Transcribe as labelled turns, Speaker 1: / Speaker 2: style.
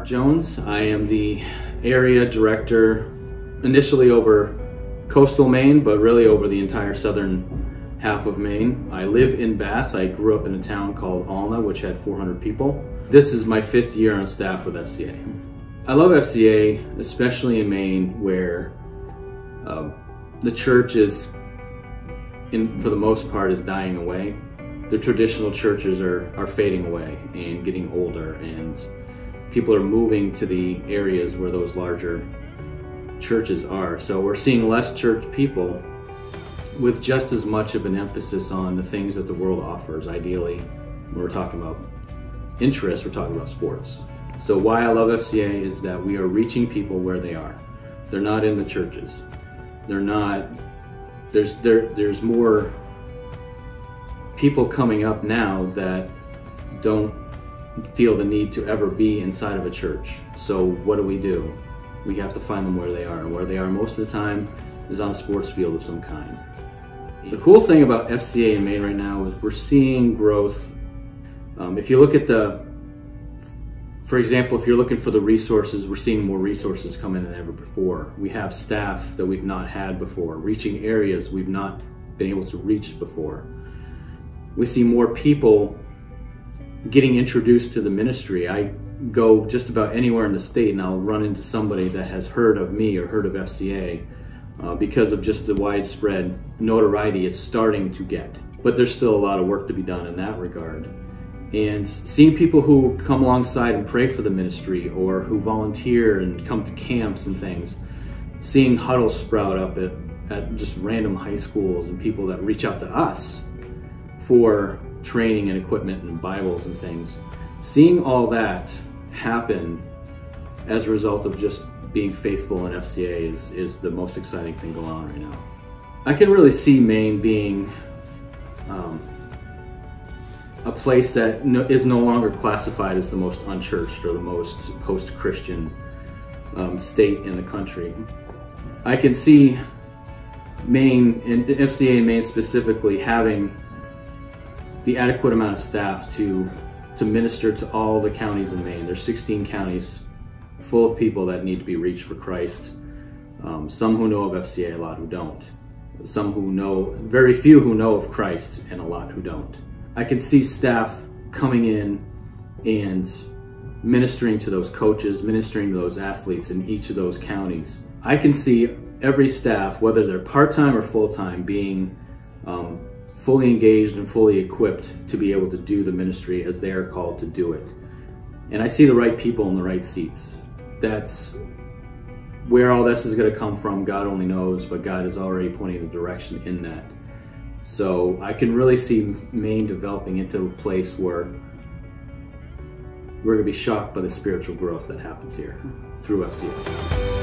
Speaker 1: Jones. I am the area director initially over coastal Maine, but really over the entire southern half of Maine. I live in Bath. I grew up in a town called Alna, which had 400 people. This is my 5th year on staff with FCA. I love FCA, especially in Maine, where the church is, for the most part, is dying away. The traditional churches are fading away and getting older, and people are moving to the areas where those larger churches are. So we're seeing less church people with just as much of an emphasis on the things that the world offers. Ideally, when we're talking about interests, we're talking about sports. So why I love FCA is that we are reaching people where they are. They're not in the churches. They're not, there's more people coming up now that don't feel the need to ever be inside of a church. So what do? We have to find them where they are, and where they are most of the time is on a sports field of some kind. The cool thing about FCA in Maine right now is we're seeing growth. If you look at for example, if you're looking for the resources, we're seeing more resources come in than ever before. We have staff that we've not had before, reaching areas we've not been able to reach before. We see more people getting introduced to the ministry. I go just about anywhere in the state and I'll run into somebody that has heard of me or heard of FCA because of just the widespread notoriety it's starting to get. But there's still a lot of work to be done in that regard. And seeing people who come alongside and pray for the ministry, or who volunteer and come to camps and things, seeing huddles sprout up at just random high schools, and people that reach out to us for training and equipment and Bibles and things. Seeing all that happen as a result of just being faithful in FCA is the most exciting thing going on right now. I can really see Maine being a place that is no longer classified as the most unchurched or the most post-Christian state in the country. I can see Maine, and FCA in Maine specifically, having the adequate amount of staff to minister to all the counties in Maine. There's 16 counties full of people that need to be reached for Christ. Some who know of FCA, a lot who don't. Some who know, very few who know of Christ, and a lot who don't. I can see staff coming in and ministering to those coaches, ministering to those athletes in each of those counties. I can see every staff, whether they're part-time or full-time, being fully engaged and fully equipped to be able to do the ministry as they are called to do it. And I see the right people in the right seats. That's where all this is going to come from. God only knows, but God is already pointing the direction in that. So I can really see Maine developing into a place where we're going to be shocked by the spiritual growth that happens here through FCA.